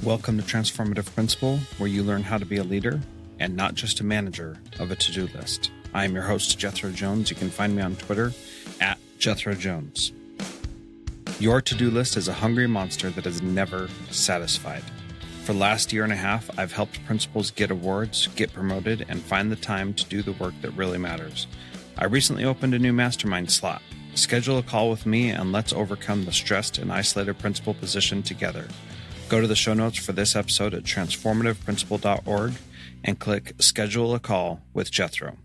Welcome to Transformative Principal, where you learn how to be a leader and not just a manager of a to-do list. I am your host, Jethro Jones. You can find me on Twitter at Jethro Jones. Your to-do list is a hungry monster that is never satisfied. For the last year and a half, I've helped principals get awards, get promoted, and find the time to do the work that really matters. I recently opened a new mastermind slot. Schedule a call with me and let's overcome the stressed and isolated principal position together. Go to the show notes for this episode at transformativeprincipal.org and click Schedule a Call with Jethro.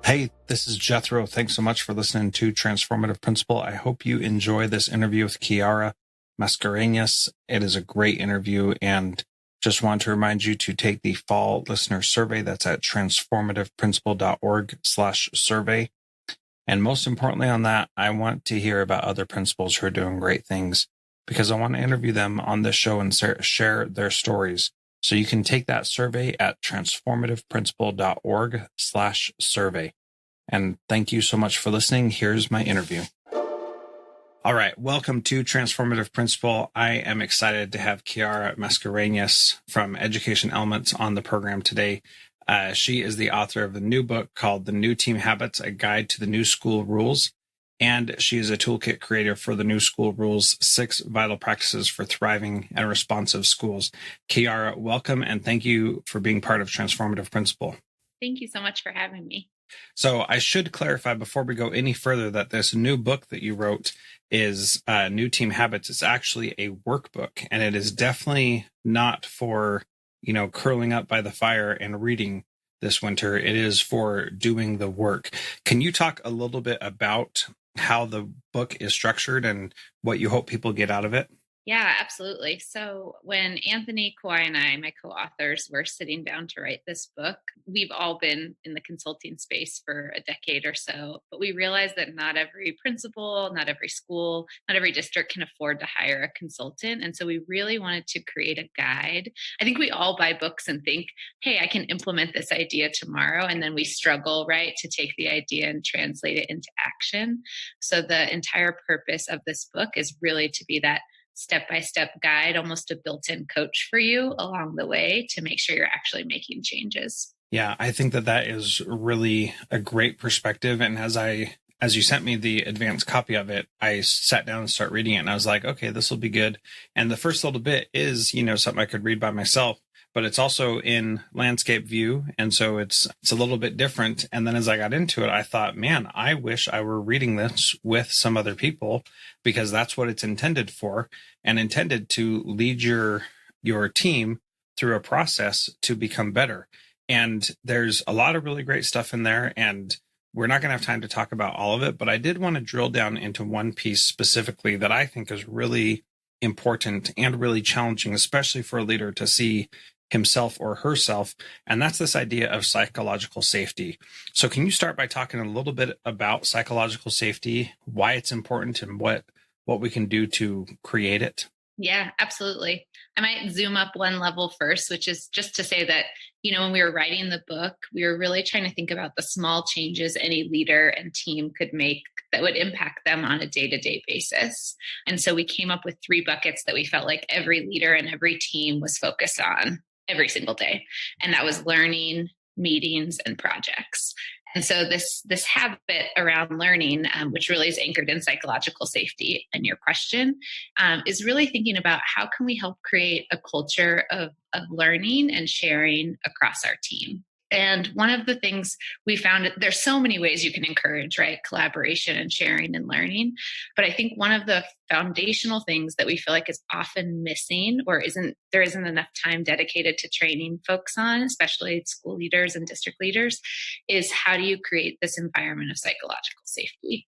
Hey, this is Jethro. Thanks so much for listening to Transformative Principal. I hope you enjoy this interview with Keara Mascareñaz. It is a great interview, and just want to remind you to take the fall listener survey. That's at transformativeprincipal.org/survey. And most importantly on that, I want to hear about other principals who are doing great things, because I want to interview them on this show and share their stories. So you can take that survey at transformativeprincipal.org/survey. And thank you so much for listening. Here's my interview. All right. Welcome to Transformative Principal. I am excited to have Keara Mascareñaz from Education Elements on the program today. She is the author of a new book called The New Team Habits, A Guide to the New School Rules. And she is a toolkit creator for the New School Rules, 6 Vital Practices for Thriving and Responsive Schools. Keara, welcome, and thank you for being part of Transformative Principal. Thank you so much for having me. So I should clarify before we go any further that this new book that you wrote is New Team Habits. It's actually a workbook, and it is definitely not for, curling up by the fire and reading this winter. It is for doing the work. Can you talk a little bit about how the book is structured and what you hope people get out of it? Yeah, absolutely. So when Anthony, Kawhi, and I, my co-authors, were sitting down to write this book, we've all been in the consulting space for a decade or so, but we realized that not every principal, not every school, not every district can afford to hire a consultant. And so we really wanted to create a guide. I think we all buy books and think, hey, I can implement this idea tomorrow. And then we struggle, right, to take the idea and translate it into action. So the entire purpose of this book is really to be that step-by-step guide, almost a built-in coach for you along the way to make sure you're actually making changes. Yeah, I think that is really a great perspective. And as you sent me the advanced copy of it, I sat down and started reading it, and I was like, okay, this will be good. And the first little bit is, something I could read by myself, but it's also in landscape view. And so it's a little bit different. And then as I got into it, I thought, man, I wish I were reading this with some other people, because that's what it's intended for, and intended to lead your team through a process to become better. And there's a lot of really great stuff in there, and we're not going to have time to talk about all of it, but I did want to drill down into one piece specifically that I think is really important and really challenging, especially for a leader to see himself or herself. And that's this idea of psychological safety. So can you start by talking a little bit about psychological safety, why it's important, and what we can do to create it? Yeah, absolutely. I might zoom up one level first, which is just to say that, when we were writing the book, we were really trying to think about the small changes any leader and team could make that would impact them on a day-to-day basis. And so we came up with 3 buckets that we felt like every leader and every team was focused on every single day. And that was learning, meetings, and projects. And so this habit around learning, which really is anchored in psychological safety, and your question, is really thinking about how can we help create a culture of learning and sharing across our team. And one of the things we found, there's so many ways you can encourage, right, collaboration and sharing and learning. But I think one of the foundational things that we feel like is often missing, or there isn't enough time dedicated to training folks on, especially school leaders and district leaders, is how do you create this environment of psychological safety?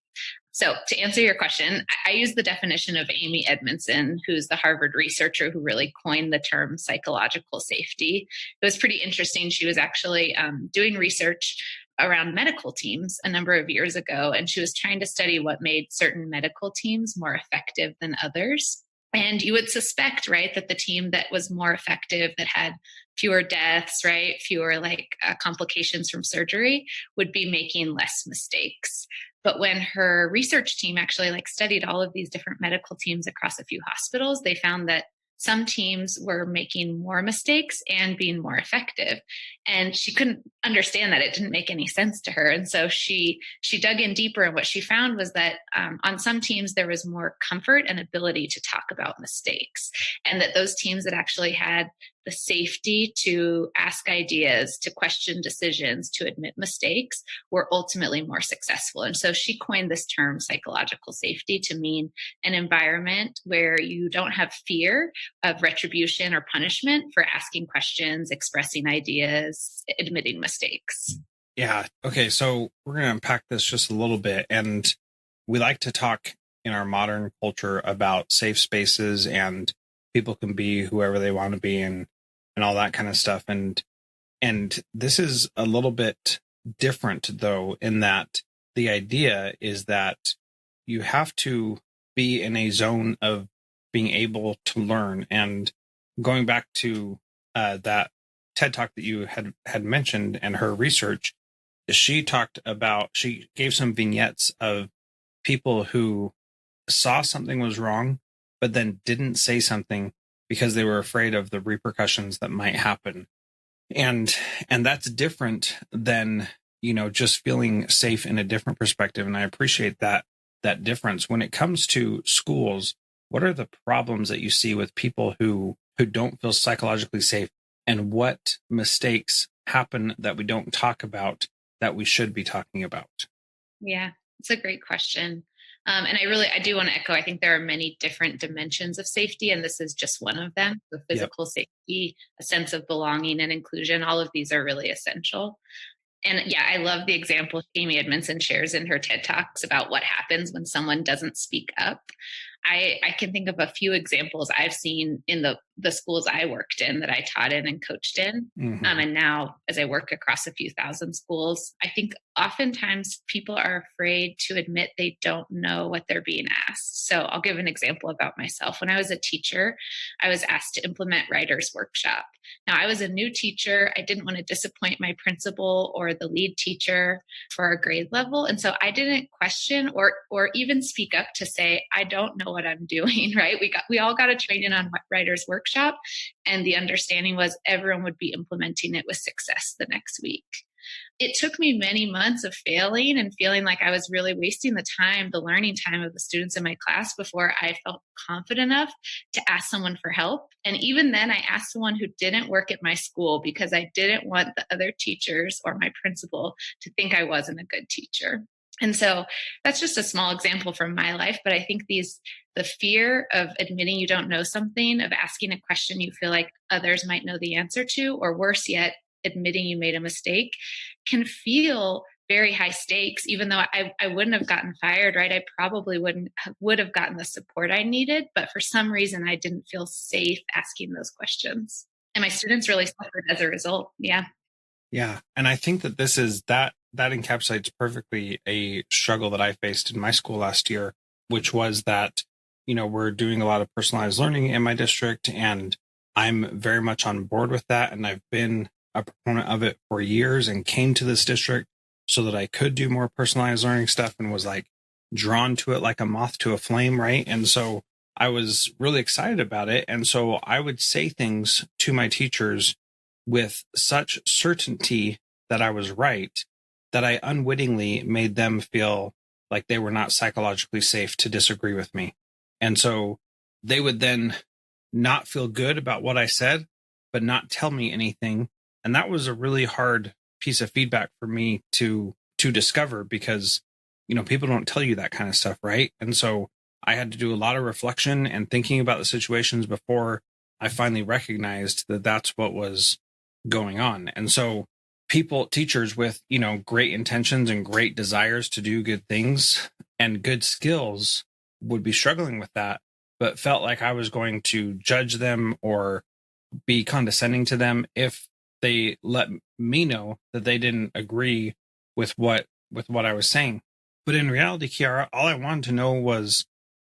So to answer your question, I use the definition of Amy Edmondson, who's the Harvard researcher who really coined the term psychological safety. It was pretty interesting. She was actually doing research around medical teams a number of years ago, and she was trying to study what made certain medical teams more effective than others. And you would suspect, right, that the team that was more effective, that had fewer deaths, right, fewer complications from surgery, would be making less mistakes. But when her research team actually studied all of these different medical teams across a few hospitals, they found that some teams were making more mistakes and being more effective. And she couldn't understand that. It didn't make any sense to her. And so she dug in deeper. And what she found was that on some teams, there was more comfort and ability to talk about mistakes. And that those teams that actually had the safety to ask ideas, to question decisions, to admit mistakes were ultimately more successful. And so she coined this term psychological safety to mean an environment where you don't have fear of retribution or punishment for asking questions, expressing ideas, admitting mistakes. Yeah. Okay. So we're going to unpack this just a little bit. And we like to talk in our modern culture about safe spaces, and people can be whoever they want to be, and all that kind of stuff. And this is a little bit different, though, in that the idea is that you have to be in a zone of being able to learn. And going back to that TED talk that you had mentioned and her research, she gave some vignettes of people who saw something was wrong, but then didn't say something because they were afraid of the repercussions that might happen. And that's different than, just feeling safe in a different perspective. And I appreciate that difference. When it comes to schools, what are the problems that you see with people who don't feel psychologically safe, and what mistakes happen that we don't talk about that we should be talking about? Yeah, it's a great question. And I do want to echo, I think there are many different dimensions of safety, and this is just one of them. The physical safety, a sense of belonging and inclusion, all of these are really essential. And yeah, I love the example Amy Edmondson shares in her TED Talks about what happens when someone doesn't speak up. I can think of a few examples I've seen in the schools I worked in, that I taught in and coached in. Mm-hmm. And now as I work across a few thousand schools, I think oftentimes people are afraid to admit they don't know what they're being asked. So I'll give an example about myself. When I was a teacher, I was asked to implement writer's workshop. Now, I was a new teacher. I didn't want to disappoint my principal or the lead teacher for our grade level. And so I didn't question or even speak up to say, I don't know what I'm doing, right? We all got a training on writer's workshop, and the understanding was everyone would be implementing it with success the next week. It took me many months of failing and feeling like I was really wasting the learning time of the students in my class, before I felt confident enough to ask someone for help. And even then, I asked someone who didn't work at my school, because I didn't want the other teachers or my principal to think I wasn't a good teacher. And so that's just a small example from my life. But I think the fear of admitting you don't know something, of asking a question you feel like others might know the answer to, or worse yet, admitting you made a mistake, can feel very high stakes. Even though I wouldn't have gotten fired, right? I probably would have gotten the support I needed, but for some reason I didn't feel safe asking those questions. And my students really suffered as a result. Yeah. Yeah. And I think that that encapsulates perfectly a struggle that I faced in my school last year, which was that, we're doing a lot of personalized learning in my district, and I'm very much on board with that. And I've been a proponent of it for years, and came to this district so that I could do more personalized learning stuff, and was like drawn to it like a moth to a flame. Right. And so I was really excited about it. And so I would say things to my teachers with such certainty that I was right, that I unwittingly made them feel like they were not psychologically safe to disagree with me. And so they would then not feel good about what I said, but not tell me anything. And that was a really hard piece of feedback for me to discover, because, people don't tell you that kind of stuff, right? And so I had to do a lot of reflection and thinking about the situations before I finally recognized that that's what was going on. And so teachers with, great intentions and great desires to do good things and good skills would be struggling with that, but felt like I was going to judge them or be condescending to them if they let me know that they didn't agree with what I was saying. But in reality, Keara, all I wanted to know was,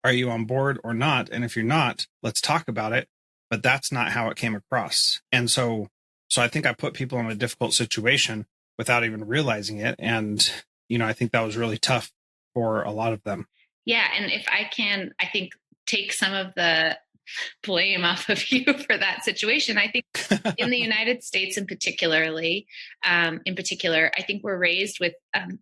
are you on board or not? And if you're not, let's talk about it. But that's not how it came across. And so I think I put people in a difficult situation without even realizing it. And, I think that was really tough for a lot of them. Yeah. And if I can, I think, take some of the blame off of you for that situation. I think in the United States in particular, I think we're raised with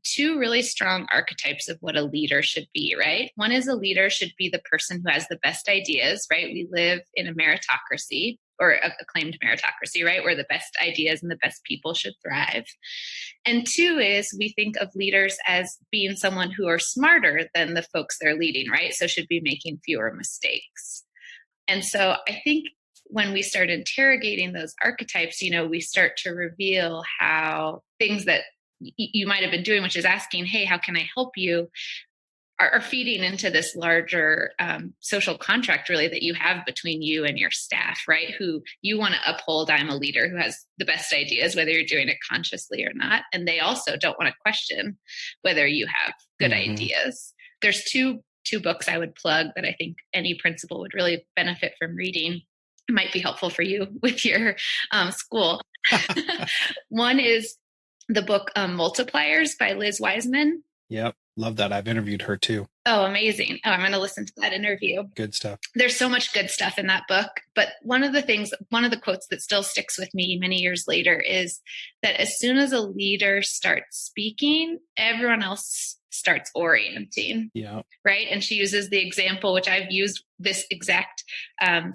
two really strong archetypes of what a leader should be, right? One is a leader should be the person who has the best ideas, right? We live in a meritocracy, or acclaimed meritocracy, right? Where the best ideas and the best people should thrive. And two is we think of leaders as being someone who are smarter than the folks they're leading, right? So should be making fewer mistakes. And so I think when we start interrogating those archetypes, we start to reveal how things that you might have been doing, which is asking, hey, how can I help you, are feeding into this larger social contract really that you have between you and your staff, right? Who you want to uphold. I'm a leader who has the best ideas, whether you're doing it consciously or not. And they also don't want to question whether you have good ideas. There's two books I would plug that I think any principal would really benefit from reading. It might be helpful for you with your school. One is the book Multipliers by Liz Wiseman. Yep. Love that. I've interviewed her too. Oh, amazing. Oh, I'm going to listen to that interview. Good stuff. There's so much good stuff in that book. But one of the quotes that still sticks with me many years later is that as soon as a leader starts speaking, everyone else starts orienting. Yeah. Right. And she uses the example, which I've used this exact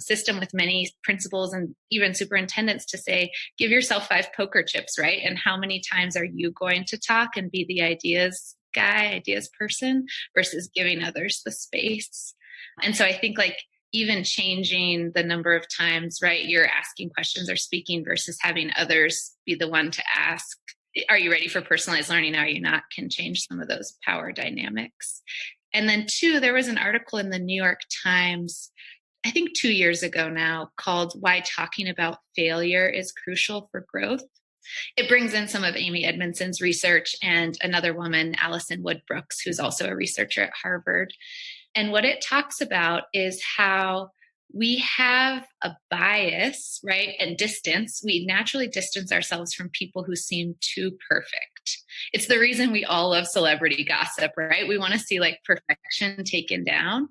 system with many principals and even superintendents, to say, give yourself 5 poker chips, right? And how many times are you going to talk and be the ideas person versus giving others the space? And so I think even changing the number of times, right, you're asking questions or speaking versus having others be the one to ask, are you ready for personalized learning? Are you not? Can change some of those power dynamics. And then 2, there was an article in the New York Times, I think 2 years ago now, called Why Talking About Failure is Crucial for Growth. It brings in some of Amy Edmondson's research and another woman, Allison Woodbrooks, who's also a researcher at Harvard. And what it talks about is how we have a bias, right? And distance. We naturally distance ourselves from people who seem too perfect. It's the reason we all love celebrity gossip, right? We want to see perfection taken down.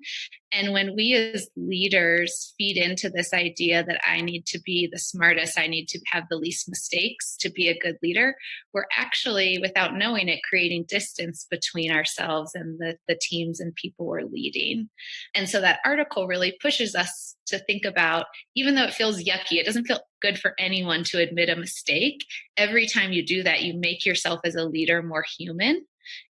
And when we as leaders feed into this idea that I need to be the smartest, I need to have the least mistakes to be a good leader, we're actually, without knowing it, creating distance between ourselves and the teams and people we're leading. And so that article really pushes us to think about, even though it feels yucky, it doesn't feel good for anyone to admit a mistake. Every time you do that, you make yourself as a leader more human,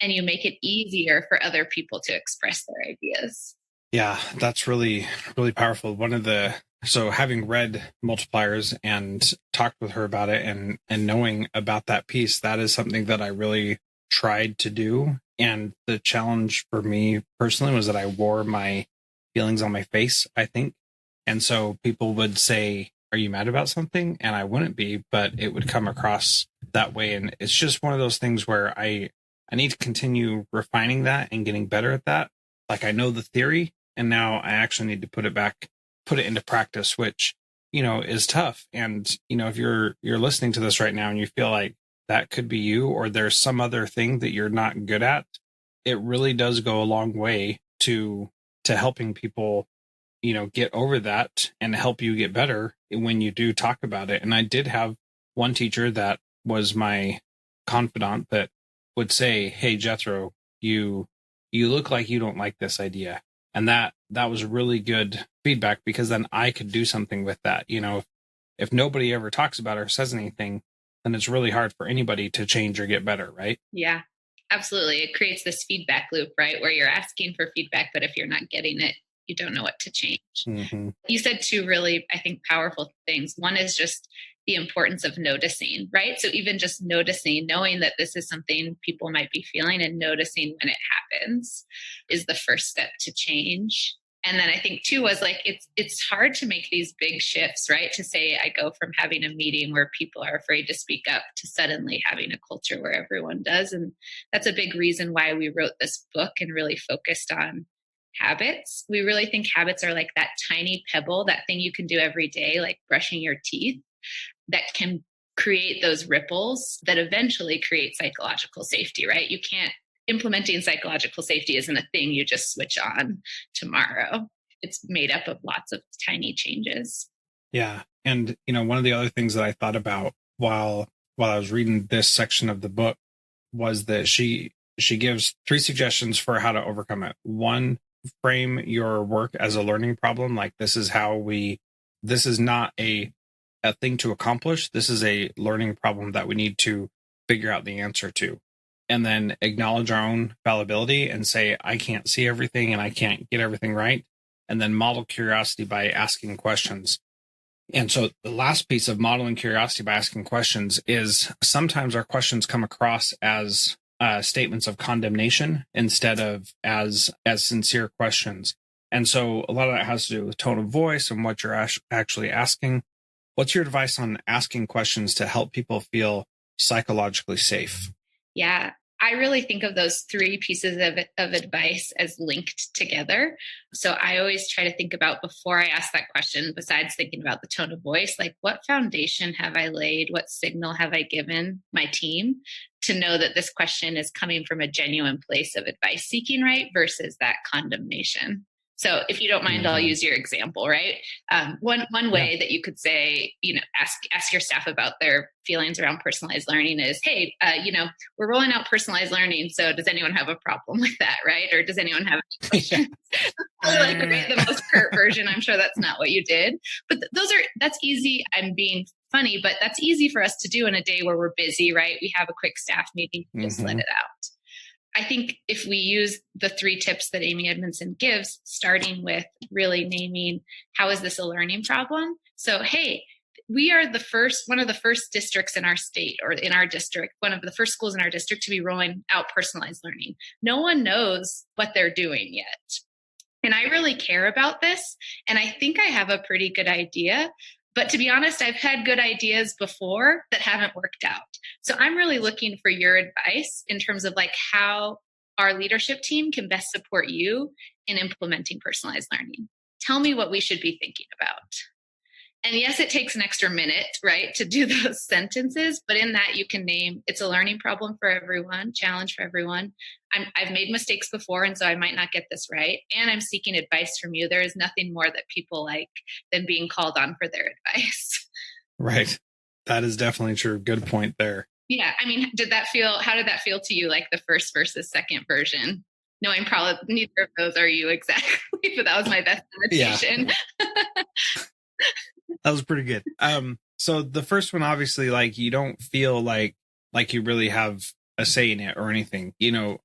and you make it easier for other people to express their ideas. Yeah, that's really, really powerful. So having read Multipliers and talked with her about it and knowing about that piece, that is something that I really tried to do. And the challenge for me personally was that I wore my feelings on my face, I think. And so people would say, are you mad about something? And I wouldn't be, but it would come across that way. And it's just one of those things where I need to continue refining that and getting better at that. I know the theory, and now I actually need to put it into practice, which, is tough. And, if you're listening to this right now and you feel like that could be you, or there's some other thing that you're not good at, it really does go a long way to helping people, get over that and help you get better when you do talk about it. And I did have one teacher that was my confidant that would say, hey, Jethro, you look like you don't like this idea. And that was really good feedback, because then I could do something with that. If nobody ever talks about it or says anything, then it's really hard for anybody to change or get better, right? Yeah, absolutely. It creates this feedback loop, right? Where you're asking for feedback, but if you're not getting it, you don't know what to change. Mm-hmm. You said 2 really, I think, powerful things. One is just the importance of noticing, right? So even just noticing, knowing that this is something people might be feeling, and noticing when it happens is the first step to change. And then I think 2 was it's hard to make these big shifts, right? To say I go from having a meeting where people are afraid to speak up to suddenly having a culture where everyone does. And that's a big reason why we wrote this book and really focused on habits. We really think habits are like that tiny pebble, that thing you can do every day, like brushing your teeth, that can create those ripples that eventually create psychological safety, right? Implementing psychological safety isn't a thing you just switch on tomorrow. it's made up of lots of tiny changes. Yeah. And, one of the other things that I thought about while I was reading this section of the book was that she gives 3 suggestions for how to overcome it. 1, frame your work as a learning problem. Like, this is not a thing to accomplish. This is a learning problem that we need to figure out the answer to. And then acknowledge our own fallibility and say, I can't see everything and I can't get everything right. And then model curiosity by asking questions. And so the last piece of modeling curiosity by asking questions is sometimes our questions come across as statements of condemnation instead of as sincere questions. And so a lot of that has to do with tone of voice and what you're actually asking. What's your advice on asking questions to help people feel psychologically safe? Yeah, I really think of those 3 pieces of advice as linked together. So I always try to think about, before I ask that question, besides thinking about the tone of voice, like, what foundation have I laid? What signal have I given my team to know that this question is coming from a genuine place of advice seeking, right? Versus that condemnation. So if you don't mind, I'll use your example, right? One way that you could say, ask your staff about their feelings around personalized learning is, hey, we're rolling out personalized learning. So does anyone have a problem with that, right? Or does anyone have any questions? The most curt version. I'm sure that's not what you did, but that's easy. I'm being funny, but that's easy for us to do in a day where we're busy, right? We have a quick staff meeting, just let it out. I think if we use the 3 tips that Amy Edmondson gives, starting with really naming, how is this a learning problem? So, hey, we are one of the first districts in our state, or in our district, one of the first schools in our district to be rolling out personalized learning. No one knows what they're doing yet. And I really care about this. And I think I have a pretty good idea. But to be honest, I've had good ideas before that haven't worked out. So I'm really looking for your advice in terms of how our leadership team can best support you in implementing personalized learning. Tell me what we should be thinking about. And yes, it takes an extra minute, right, to do those sentences. But in that, you can name, it's a learning problem for everyone, challenge for everyone. I've made mistakes before, and so I might not get this right. And I'm seeking advice from you. There is nothing more that people like than being called on for their advice. Right. That is definitely true. Good point there. Yeah. I mean, how did that feel to you, like the first versus second version? Knowing probably neither of those are you exactly, but that was my best imitation. Yeah. That was pretty good. So the first one, obviously, you don't feel like you really have a say in it or anything.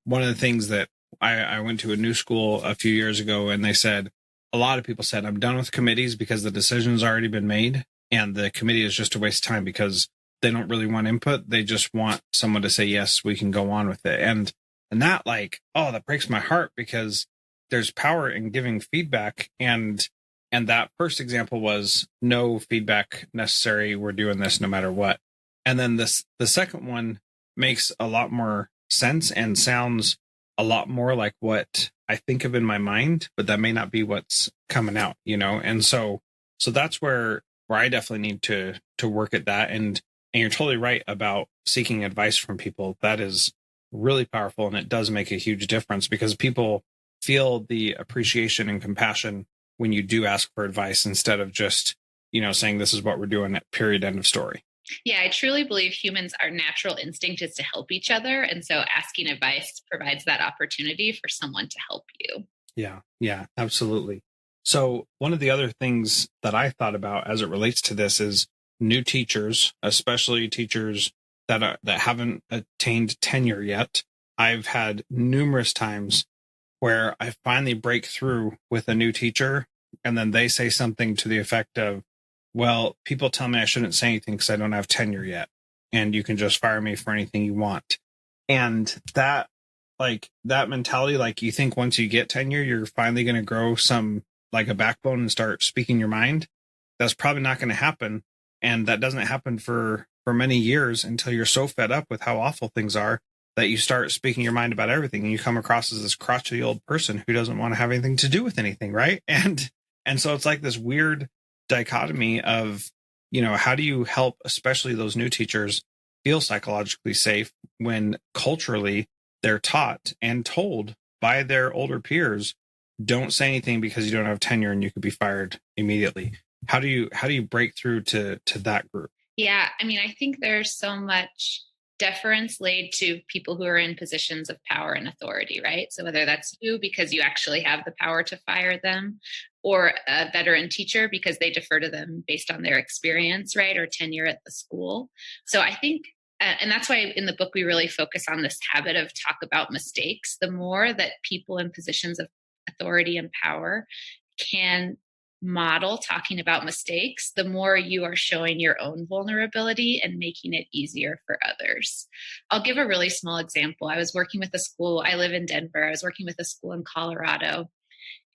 One of the things that I went to a new school a few years ago, and a lot of people said, I'm done with committees because the decision's already been made, and the committee is just a waste of time because they don't really want input. They just want someone to say, yes, we can go on with it. And that that breaks my heart, because there's power in giving feedback. And that first example was no feedback necessary. We're doing this no matter what. And then the second one makes a lot more sense and sounds a lot more like what I think of in my mind, but that may not be what's coming out, And so that's where I definitely need to work at that. And you're totally right about seeking advice from people. That is really powerful, and it does make a huge difference, because people feel the appreciation and compassion when you do ask for advice, instead of just, saying this is what we're doing, at period, end of story. Yeah, I truly believe humans, our natural instinct is to help each other. And so asking advice provides that opportunity for someone to help you. Yeah, absolutely. So one of the other things that I thought about as it relates to this is new teachers, especially teachers that haven't attained tenure yet. I've had numerous times where I finally break through with a new teacher, and then they say something to the effect of, well, people tell me I shouldn't say anything because I don't have tenure yet, and you can just fire me for anything you want. And that mentality, you think once you get tenure, you're finally going to grow some, a backbone and start speaking your mind. That's probably not going to happen. And that doesn't happen for many years, until you're so fed up with how awful things are that you start speaking your mind about everything, and you come across as this crotchety old person who doesn't want to have anything to do with anything, right? And so it's like this weird dichotomy of, how do you help especially those new teachers feel psychologically safe when culturally they're taught and told by their older peers don't say anything because you don't have tenure and you could be fired immediately. How do you break through to that group? Yeah, I mean, I think there's so much deference laid to people who are in positions of power and authority, right? So whether that's you because you actually have the power to fire them, or a veteran teacher because they defer to them based on their experience, right? Or tenure at the school. So I think, and that's why in the book we really focus on this habit of talk about mistakes. The more that people in positions of authority and power can model talking about mistakes, the more you are showing your own vulnerability and making it easier for others. I'll give a really small example. I was working with a school. I live in Denver. I was working with a school in Colorado.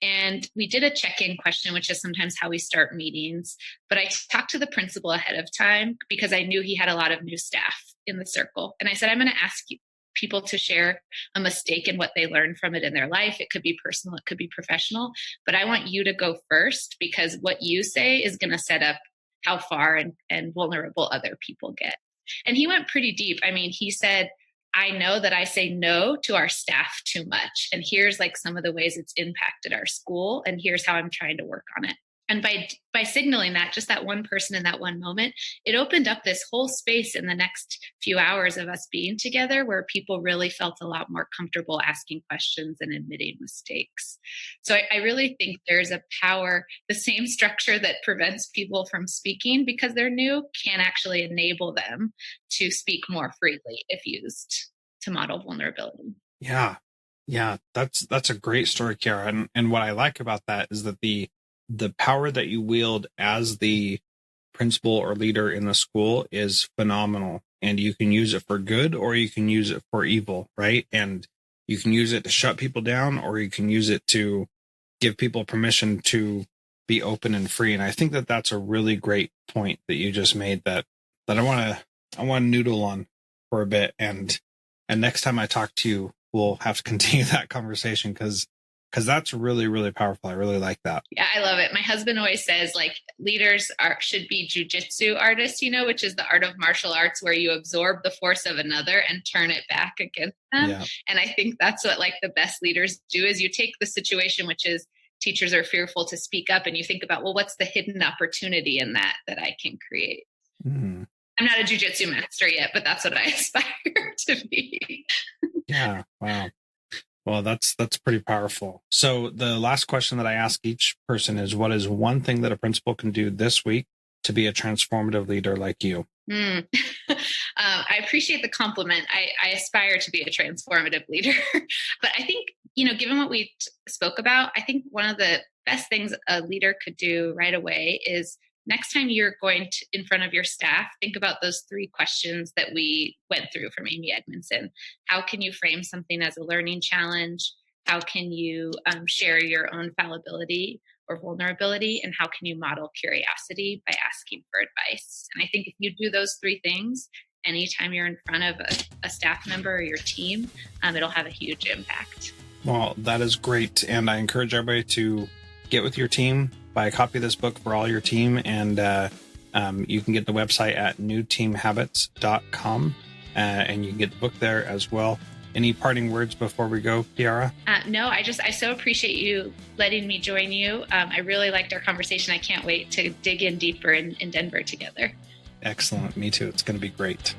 And we did a check-in question, which is sometimes how we start meetings. But I talked to the principal ahead of time because I knew he had a lot of new staff in the circle. And I said, I'm going to ask you people to share a mistake and what they learned from it in their life. It could be personal, it could be professional, but I want you to go first because what you say is going to set up how far and vulnerable other people get. And he went pretty deep. I mean, he said, I know that I say no to our staff too much. And here's like some of the ways it's impacted our school. And here's how I'm trying to work on it. And by signaling that, just that one person in that one moment, it opened up this whole space in the next few hours of us being together where people really felt a lot more comfortable asking questions and admitting mistakes. So I really think there's a power, the same structure that prevents people from speaking because they're new can actually enable them to speak more freely if used to model vulnerability. Yeah. That's a great story, Keara. And what I like about that is that the power that you wield as the principal or leader in the school is phenomenal, and you can use it for good or you can use it for evil, right? And you can use it to shut people down or you can use it to give people permission to be open and free. And I think that that's a really great point that you just made that I want to noodle on for a bit. And next time I talk to you, we'll have to continue that conversation because that's really, really powerful. I really like that. Yeah, I love it. My husband always says like leaders should be jujitsu artists, which is the art of martial arts where you absorb the force of another and turn it back against them. Yeah. And I think that's what like the best leaders do is you take the situation, which is teachers are fearful to speak up, and you think about, well, what's the hidden opportunity in that I can create? Mm. I'm not a jujitsu master yet, but that's what I aspire to be. Yeah. Wow. Well, that's pretty powerful. So the last question that I ask each person is, what is one thing that a principal can do this week to be a transformative leader like you? I appreciate the compliment. I aspire to be a transformative leader. But I think, given what we spoke about, I think one of the best things a leader could do right away is next time you're going in front of your staff, think about those 3 questions that we went through from Amy Edmondson. How can you frame something as a learning challenge? How can you share your own fallibility or vulnerability? And how can you model curiosity by asking for advice? And I think if you do those 3 things, anytime you're in front of a staff member or your team, it'll have a huge impact. Well, that is great. And I encourage everybody to get with your team, buy a copy of this book for all your team, and you can get the website at newteamhabits.com, and you can get the book there as well. Any parting words before we go, Keara? No, I so appreciate you letting me join you. I really liked our conversation. I can't wait to dig in deeper in Denver together. Excellent. Me too. It's going to be great.